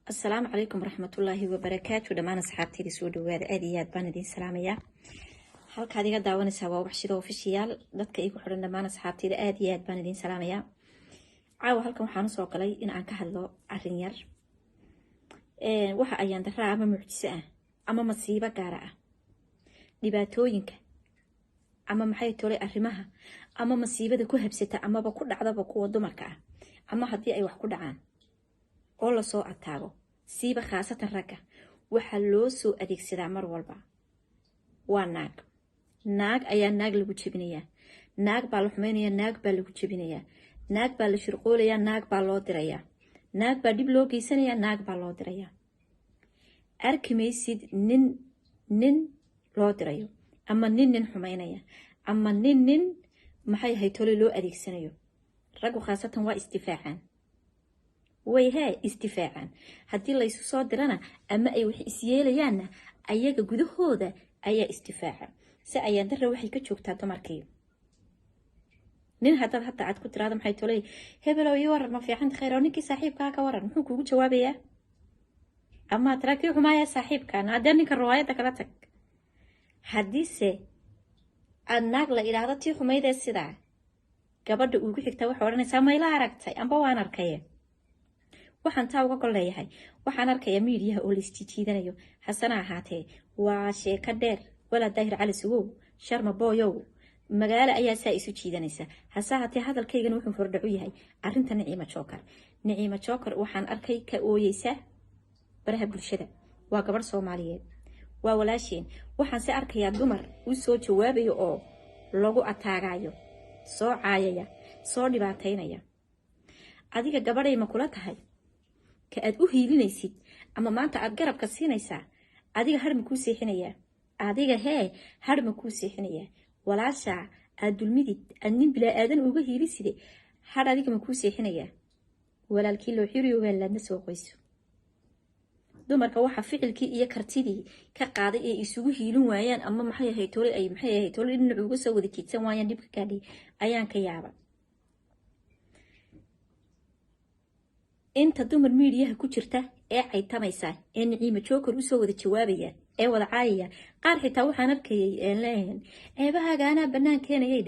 السلام عليكم ورحمة الله وبركاته. دمان أصحابتي دي سود وهاد آديات بان دين سلامية. halka adiga daawanaysa waa wax sidoo official dadka igu xiran dhamaan asxaabtayda aad iyo aad baan idin salaamaya. Caawa halkan waxaan soo galay in aan ka hadlo arrin yar. Waxa ayaan daraa ama mucjiso ah ama masiibo gaar ah. Dhibaatooyinka ama maxay tolay arrimaha ama masiibada ku habsata ama ku dhacdaba kuwa dumarka ah ama hadii ay wax ku dhacaan oo la soo ataago siiba khaasatan ragga waxa loo soo adeegsadaa mar walba waa naag ayaa naag lagu jabinaya, naag baa la xumeynaya, naag baa lagu jabinaya, naag baa la shirqoolaya, naag baa loo diraya, naag baa dib loo geysanaya, naag baa loo diraya. Arkimaysid nin loo dirayo ama nin xumeynaya ama nin maxay haytole loo adeegsanayo. Raggu khaasatan waa istifaacan way istifaacan haddii la isu soo dirana ama ay wax isyeelayaanna ayaga gudahooda ayaa istifaaca si ayaan darra waxay ka joogtaa dumarkii. nin hadda aad ku tiraado maxay tolay hebelow iyo waran ma fiican khayr oo ninkii saaxiibka ka waran muxuu kugu jawaabayaa ama taraakii xumaaya saaxiibkan hadda ninka riwaayada kala tag hadise naag la ilaahdo tii xumayda sida gabadha ugu xigta wax oranaysa ma ila aragtay amba waan arkay waxaan taa uga goleeyahay waxaan arkaya miidiyaha oo listijiidanayo hasana ahaatee waa sheeka dheer wala daahir cali sugo sharma booyow magaalo ayaa saa isu jiidanaysa hasaatee hadalkaygan wuxuu furdhacu yahay arrinta Naciima Jookar waxaan arkay ka ooyeysa baraha bulshada waa gabar Soomaaliyeed waa walaasheen waxaan si arkayaa dumar u soo jawaabayo oo lagu ataagayo soo caayaya soo dhibaateynaya. adiga gabadhay ma kula tahay ka aad u hiilinaysid ama maanta aad garabka siinaysaa adiga har ma ku seexinaya adiga har ma ku seexinaya walaasha aad dulmidid nin bila aadan uga hiiliside har adiga ma ku seexinaya walaalkii loo xiriyo weeladna soo qoyso. dumarka waxa ficilkii iyo kartidii ka qaaday ee isugu hiilin waayaan ama maxay ahayd tole in uga soo wada jiidsan waayaan dibka gaadhi ayaan ka yaaba. inta dumar miidiyaha ku jirta ee caytamaysa ee Naciima Jookar u soo wada jawaabaya ee wada caayaya qaar xitaa waxaan arkayay leeyahay ceebahaaga ana banaankeena ay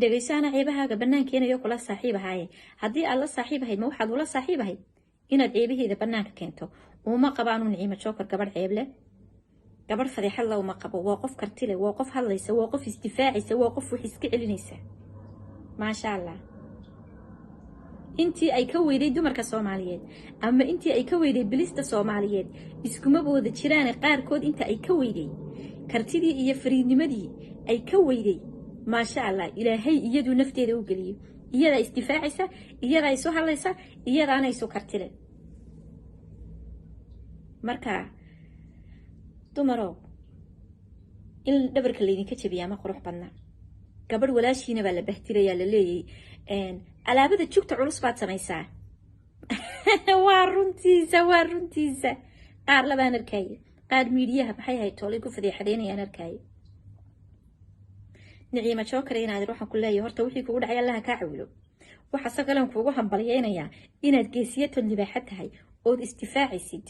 dhageysaana ceebahaaga banaankeena iyo kula saaxiibahay hadii aad la saaxiibahay ma waxaad ula saaxiibahay inaad ceebaheeda banaanka keento uma qabaanu Naciima Jookar gabadh ceeb leh gabadh fadeexad la uma qabo waa qof karti leh waa qof hadlaysa waa qof istifaacisa waa qof wax iska celinaysa ma sha Allah. intii ay ka weyday dumarka Soomaaliyeed ama intii ay ka weyday bilista Soomaaliyeed iskuma wada jiraan qaarkood inta ay ka weyday kartidii iyo fariidnimadii ay ka weyday ma sha Allah ilaahay iyadu nafteeda u galiyo iyada istifaacisa iyada ay soo hadlaysa iyada aanay soo kartile. marka dumaro in dhabarka leedinka jabiya ma qurux badna gabadh walaashiina baa la bahtiraya la leeyay alaabada jugta culus baad samaysaa waa runtiisa qaar labaan arkay qaar miidiyaha maxay ahayd tolay ku fadeexadeynayaan arkay. Naciima Jookar inaad waxaan ku leeyahay horta wixii kugu dhacay Allah ka cawilo waxa sagalan kugu hambalyeynaya inaad geesiyato libaaxad tahay oo istifaacisid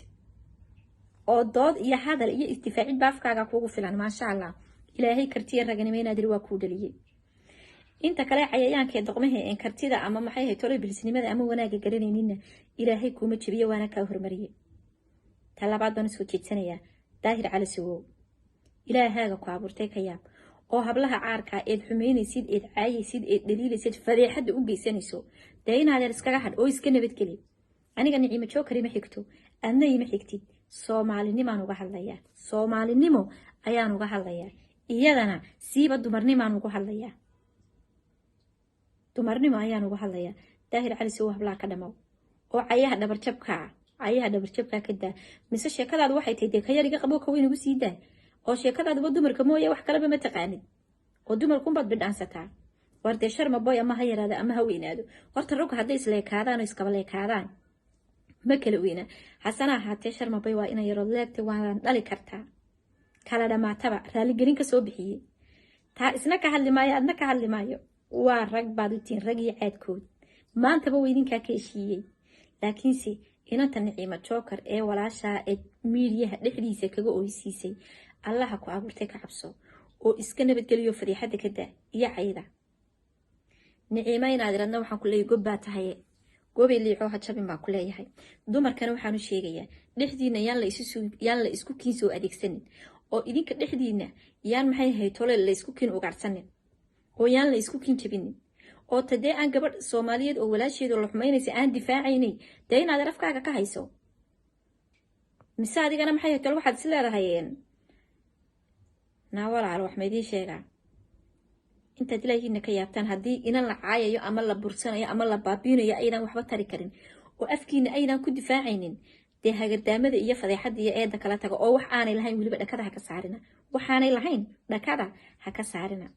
oo dood iyo hadal iyo istifaacid baafkaaga kugu filan ma sha Allah ilaahay kartiye raganimo inaad waa ku dhaliyay. inta kale cayayaanka doqmaha ee kartida ama maxay ahayd tolay bilsnimada ama wanaaga garaneynina ilaahay kuma jibiyo waana ka hormariyay. talabaad baan soo jeedsanaya daahir cali sugo ilaahaaga ku abuurtay ka yaab oo hablaha caarka ee xumeynaysid ee caayaysid ee dhaliilaysid fadeexada u geysanayso deeynaad iskaga had oo iska nabad geli. aniga Naciima Jookar ma xigto adna ima xigtid Soomaalinimo aan uga hadlayaa Soomaalinimo ayaan uga hadlayaa iyadana siiba dumarnimo uga hadlayaa daahir cali sugo hablaha ka dhamaw oo cayaha dhabarjabka ka daa mise sheekadaadu waxay tahay ka yariga qabo ka weyn ugu siidaa oo sheekadaadu dumarka mooye wax kale ma taqaanid oo dumarku bad bidhaansataa warde sharma boy ama ha yaraado ama ha weynaado horta rag hadday isleekaadaan oo iskaba leekaadaan ma kala weyna hasana ahaatee sharma boy waa inay yaro leegtay waan dhali kartaa kala dhamaataba raali gelin ka soo bixiyay taa isna ka hadli maayo adna ka hadli maayo waa rag baad u tiin rag iyo caadkood maanta ba weydinka ka heshiiyay laakiinse inanta Niciima Joker ee walaashaa ee miidiyaha dhexdiisa kaga oysiisay allaha ku abuurtay ka cabso oo iska nabadgeliyo fariixada ka daa iyo cayda Niciima inaad iradna waxaan ku leeyahay gobbaa tahay goobay liico ha jabin baan ku leeyahay dumarkana waxaan u sheegayaa dhexdiina yaan la isku kiin soo adeegsanin oo idinka dhexdiina yaan maxay ahayd tole la isku kiin ugaarsanin oo yaan la isku kiin jabinin oo tadee aan gabadh Soomaaliyeed oo walaasheed oo la xumaynaysa aan difaacaynay dee inaad rafkaaga ka hayso mise adigana maxay ahayd tole waxaad is leedahayeen naawalaal wax maydii sheegaa intaad ilaahiina ka yaabtaan haddii inan la caayayo ama la bursanayo ama la baabiinayo aydan waxba tari karin oo afkiina aydan ku difaacaynin dee hagardaamada iyo fadeexada iyo eeda kala taga oo wax aanay lahayn weliba dhakada ha ka saarina waxaanay lahayn dhakada ha ka saarina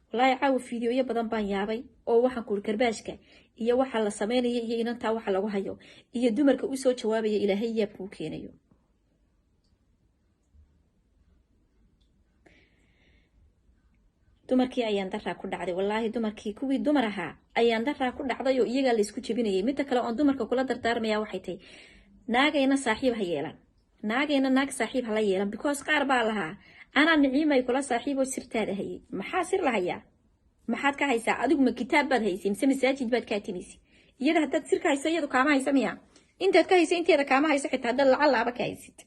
wallaahi caawa fiidiyoyo badan baan yaabay oo waxaan ku karbaashka iyo waxa la sameeyo iyo inantaa waxa lagu hayo iyo dumarka u soo jawaabaya ilaahay yaab ku keenayo dumarkii ayaan daraa ku dhacday wallaahi dumarkii kuwii dumar ahaa ayaan daraa ku dhacday oo iyaga la isku jabinayay mid kale oo dumarka kula dardaarmaya waxay tahay naagayna saaxiib ha yeelan naagayna naag saaxiib hala yeelan because qaar baa lahaa ana Niciima ay kula saaxiibo sirtaada hayay maxaa sir lahayaa maxaad ka haysaa adigu ma kitaab baad haysay mise masaajid baad ka atinaysi iyada haddaad sirka hayso iyadu kaama haysa miya intaad ka hayso inteeda kaama hayso xitaa haddaad lacalaaba ka haysid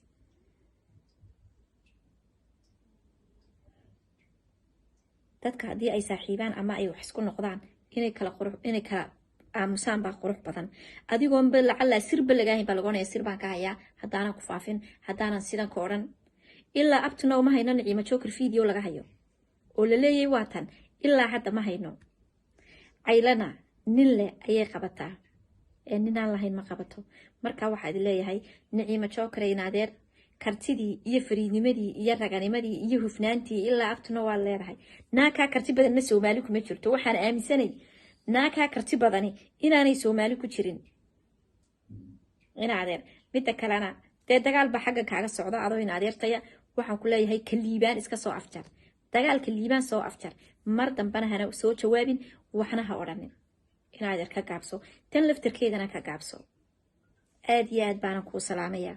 dadka haddii ay saaxiibaan ama ay wax isku noqdaan inay kala aamusaan baa qurux badan adigoon ba lacala sirba lagaahin baa lagoonaya sir baan ka hayaa haddaanan ku faafin haddaanan sidan ka odhan ilaa abtuna uma hayno Niciima Joker video laga hayo oo la leeyahay waatan ilaa hadda ma hayno caylana nin le ayay qabataa ee ninaan lahayn ma qabato marka waxaad leeyahay Niciima Joker inaadeer kartidii iyo fariidnimadii iyo raganimadii iyo hufnaantii ilaa abtuna waa leedahay naakaa karti badan ma Soomaali kuma jirto waxaan aaminsanay naakaa karti badani inaanay Soomaali ku jirin inaadeer midda kalena dee dagaal ba xagga kaaga socda adoo inaadeertaya waxaan ku leeyahay kaliibaan iska soo afjar dagaalka liibaan soo afjar mar dambana hana soo jawaabin waxna ha odhanin inaadeer ka gaabso tan laftarkeedana ka gaabso aad iyo aad baan ku salaamayaa